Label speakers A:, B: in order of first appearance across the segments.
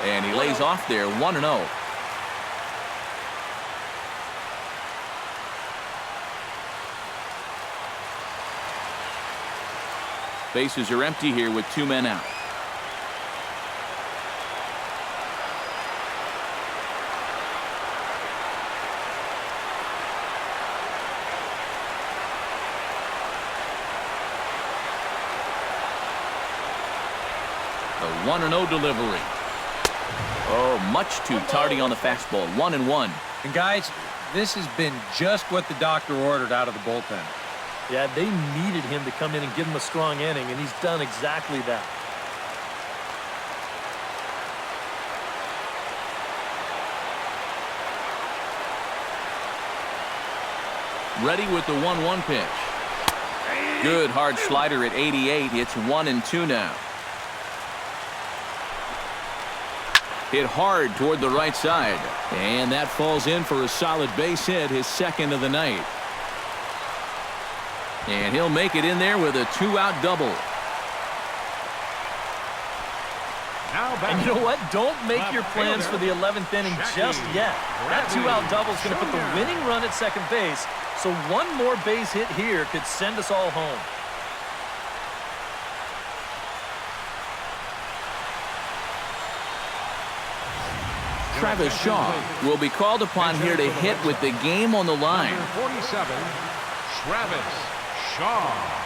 A: And he lays off there 1-0. Bases are empty here with 2 men out. The 1-0 delivery. Oh, much too tardy on the fastball. 1-1.
B: And guys, this has been just what the doctor ordered out of the bullpen.
C: Yeah, they needed him to come in and give him a strong inning, and he's done exactly that.
A: Ready with the 1-1 pitch. Good hard slider at 88. It's 1-2 now. Hit hard toward the right side. And that falls in for a solid base hit, his second of the night. And he'll make it in there with a 2-out double.
C: And you know what? Don't make your plans for the 11th inning just yet. That 2-out double is going to put the winning run at second base. So one more base hit here could send us all home.
A: Travis Shaw will be called upon here to hit with the game on the line.
D: Number 47, Travis Shaw.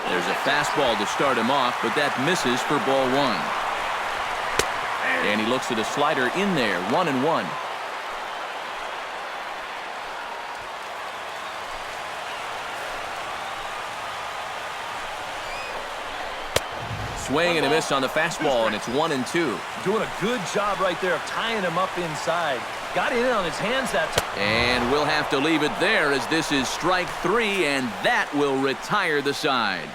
A: There's a fastball to start him off, but that misses for ball 1. And he looks at a slider in there, 1-1. Swing and a miss on the fastball, and it's 1-2.
C: Doing a good job right there of tying him up inside. Got it in on his hands that time.
A: And we'll have to leave it there as this is strike 3, and that will retire the side.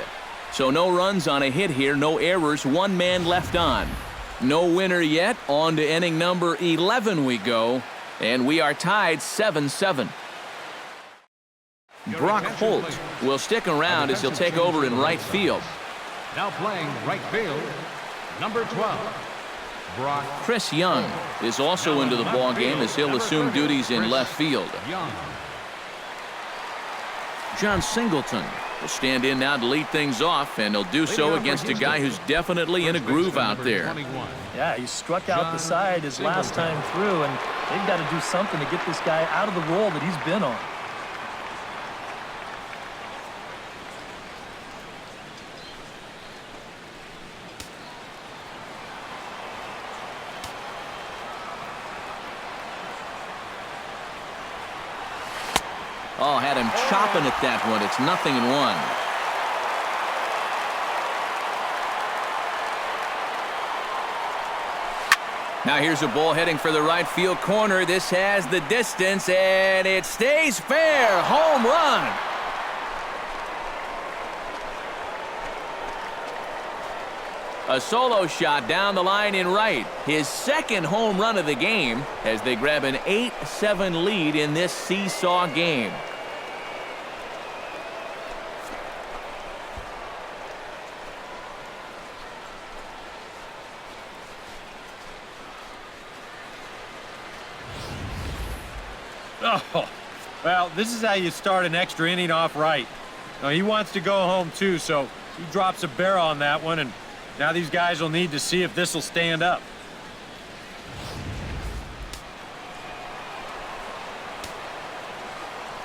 A: So no runs on a hit here, no errors, 1 man left on. No winner yet. On to inning number 11 we go, and we are tied 7-7. Brock Holt will stick around as he'll take over in right field.
D: Now playing right field, number 12, Brock.
A: Chris Young is also into the ball game as he'll assume duties in left field. John Singleton will stand in now to lead things off, and he'll do so against a guy who's definitely in a groove out there.
C: Yeah, he struck out the side his last time through, and they've got to do something to get this guy out of the role that he's been on.
A: Oh, had him chopping at that one. It's 0-1. Now here's a ball heading for the right field corner. This has the distance, and it stays fair. Home run. A solo shot down the line in right. His second home run of the game as they grab an 8-7 lead in this seesaw game.
B: Oh, well, this is how you start an extra inning off right. Now, he wants to go home, too, so he drops a barrel on that one, and now these guys will need to see if this will stand up.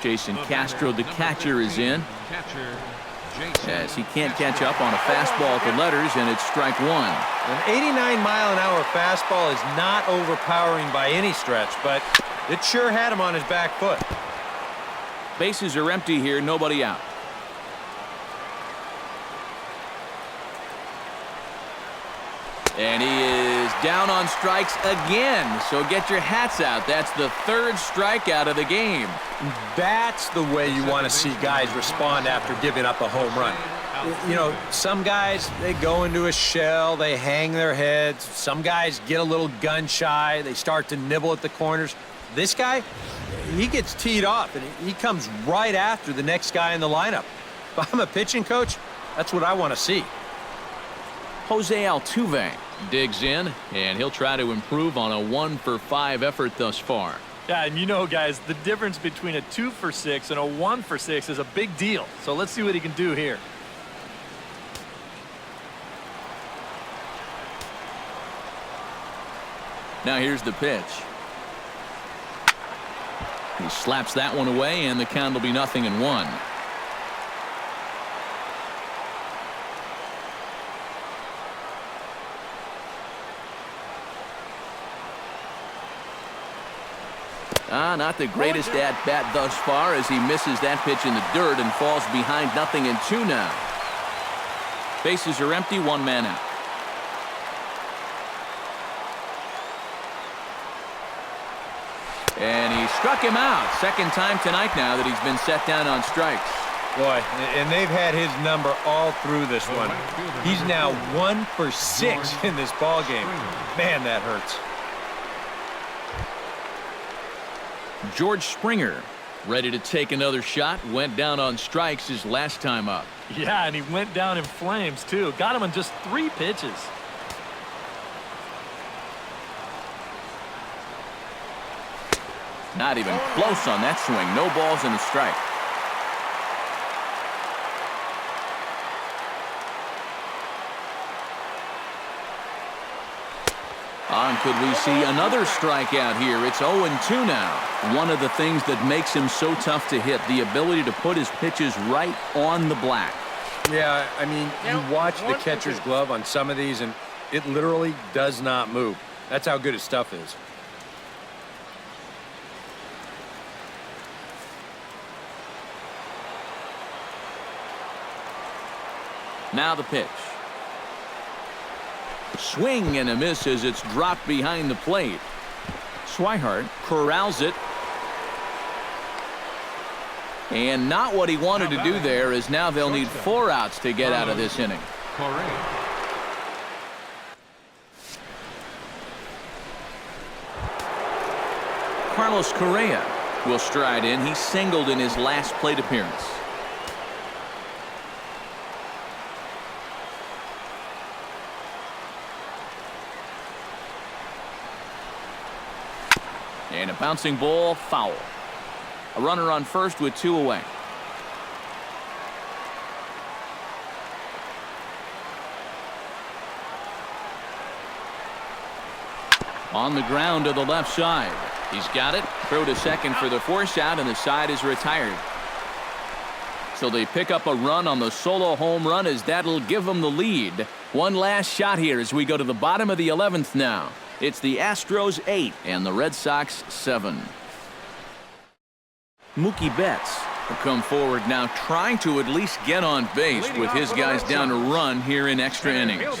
A: Jason Castro, the catcher, is in. As he can't catch up on a fastball at the letters, and it's strike 1.
B: An 89-mile-an-hour fastball is not overpowering by any stretch, but it sure had him on his back foot.
A: Bases are empty here, nobody out. And he is down on strikes again, so get your hats out. That's the 3rd strikeout of the game.
B: That's the way you want to see guys respond after giving up a home run. You know, some guys, they go into a shell, they hang their heads. Some guys get a little gun shy, they start to nibble at the corners. This guy, he gets teed off, and he comes right after the next guy in the lineup. If I'm a pitching coach, that's what I want to see.
A: Jose Altuve digs in, and he'll try to improve on a 1-for-5 effort thus far.
C: Yeah, and you know, guys, the difference between a 2-for-6 and a 1-for-6 is a big deal. So let's see what he can do here.
A: Now here's the pitch. He slaps that one away, and the count will be 0-1. Not the greatest at-bat thus far as he misses that pitch in the dirt and falls behind 0-2 now. Bases are empty, one man out. And he struck him out. Second time tonight now that he's been set down on strikes.
B: Boy, and they've had his number all through this one. He's now 1 for 6 in this ball game. Man, that hurts.
A: George Springer ready to take another shot. Went down on strikes his last time up.
C: Yeah, and he went down in flames, too. Got him on just 3 pitches.
A: Not even close on that swing. No balls and a strike. Could we see another strikeout here? It's 0-2 now. One of the things that makes him so tough to hit, the ability to put his pitches right on the black.
B: Yeah, I mean, you watch the catcher's glove on some of these, and it literally does not move. That's how good his stuff is.
A: Now the pitch. Swing and a miss as it's dropped behind the plate. Swihart corrals it. And not what he wanted to do there, as now they'll need 4 outs to get out of this inning. Carlos Correa will stride in. He singled in his last plate appearance. And a bouncing ball, foul. A runner on first with 2 away. On the ground to the left side. He's got it. Throw to second for the force out, and the side is retired. So they pick up a run on the solo home run, as that'll give them the lead. One last shot here as we go to the bottom of the 11th now. It's the Astros 8 and the Red Sox 7. Mookie Betts will come forward now, trying to at least get on base with his guys down to run here in extra innings.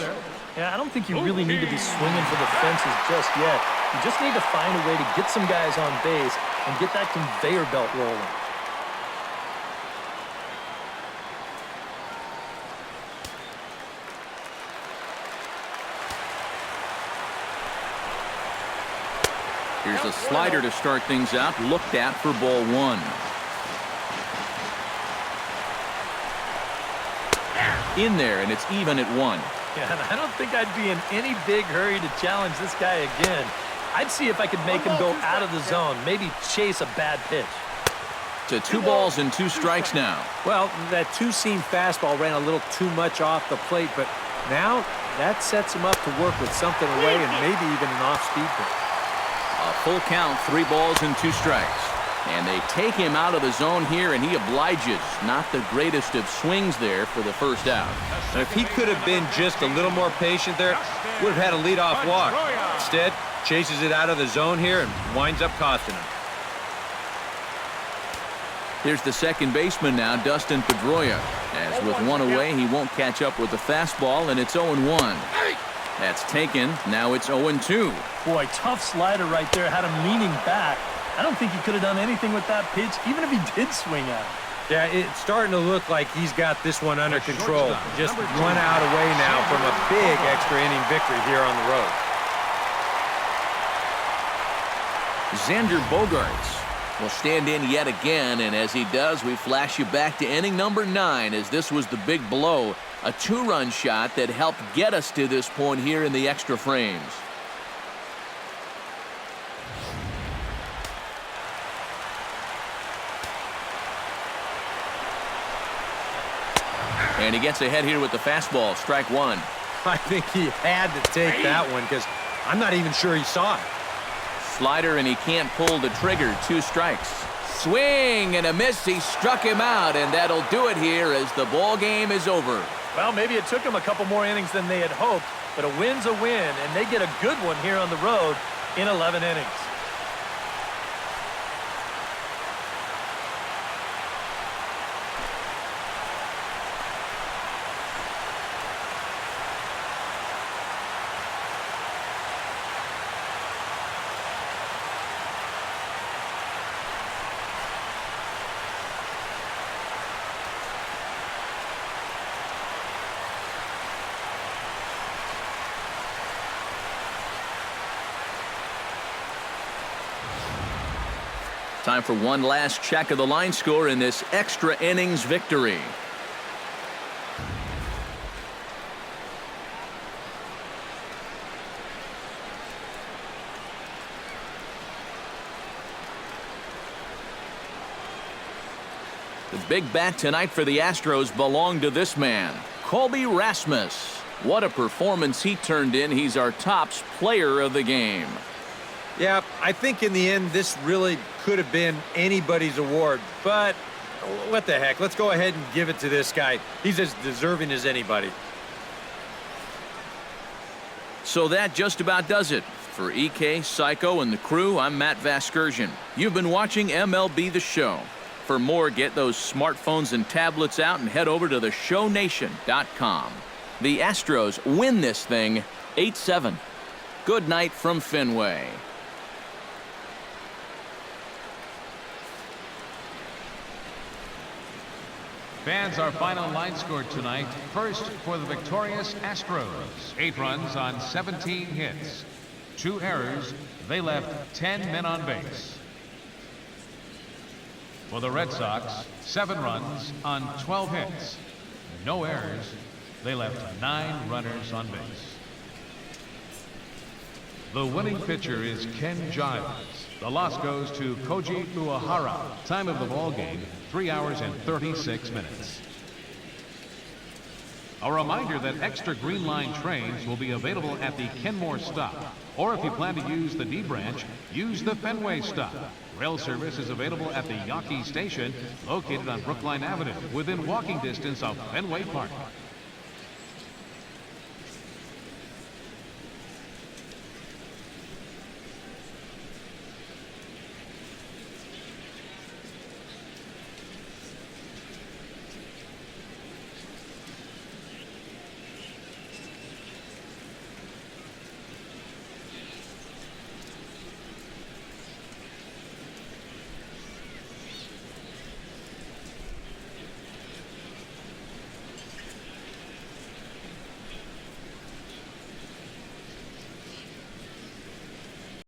C: Yeah, I don't think you really need to be swinging for the fences just yet. You just need to find a way to get some guys on base and get that conveyor belt rolling.
A: Here's a slider to start things out, looked at for ball 1. In there, and it's even at 1.
C: Yeah, and I don't think I'd be in any big hurry to challenge this guy again. I'd see if I could make him go out of the zone, maybe chase a bad pitch.
A: To 2 balls and 2 strikes now.
B: Well, that two-seam fastball ran a little too much off the plate, but now that sets him up to work with something away and maybe even an off-speed pitch.
A: A full count, 3 balls and 2 strikes. And they take him out of the zone here, and he obliges. Not the greatest of swings there for the first out.
B: And if he could have been just a little more patient there, would have had a leadoff walk. Instead, chases it out of the zone here and winds up costing him.
A: Here's the second baseman now, Dustin Pedroia. As with 1 away, he won't catch up with the fastball, and it's 0-1. That's taken. Now it's 0-2.
C: Boy, tough slider right there. Had him leaning back. I don't think he could have done anything with that pitch, even if he did swing at it.
B: Yeah, it's starting to look like he's got this one under control. Just 1 out away now from a big extra inning victory here on the road.
A: Xander Bogaerts will stand in yet again, and as he does, we flash you back to inning number 9, as this was the big blow, a 2-run shot that helped get us to this point here in the extra frames. And he gets ahead here with the fastball, strike 1.
B: I think he had to take that one because I'm not even sure he saw it.
A: Slider, and he can't pull the trigger. 2 strikes. Swing and a miss. He struck him out, and that'll do it here as the ball game is over.
C: Well, maybe it took him a couple more innings than they had hoped, but a win's a win, and they get a good one here on the road in 11 innings.
A: Time for one last check of the line score in this extra innings victory. The big bat tonight for the Astros belonged to this man, Colby Rasmus. What a performance he turned in. He's our tops player of the game.
B: Yeah, I think in the end, this really could have been anybody's award. But what the heck? Let's go ahead and give it to this guy. He's as deserving as anybody.
A: So that just about does it. For EK, Psycho, and the crew, I'm Matt Vasgersian. You've been watching MLB The Show. For more, get those smartphones and tablets out and head over to theshownation.com. The Astros win this thing 8-7. Good night from Fenway.
D: Fans, our final line score tonight. First for the victorious Astros. 8 runs on 17 hits. 2 errors. They left 10 men on base. For the Red Sox, 7 runs on 12 hits. No errors. They left 9 runners on base. The winning pitcher is Ken Giles. The loss goes to Koji Uehara. Time of the ball game, 3 hours and 36 minutes. A reminder that extra Green Line trains will be available at the Kenmore stop. Or if you plan to use the D branch, use the Fenway stop. Rail service is available at the Yawkey Station, located on Brookline Avenue, within walking distance of Fenway Park.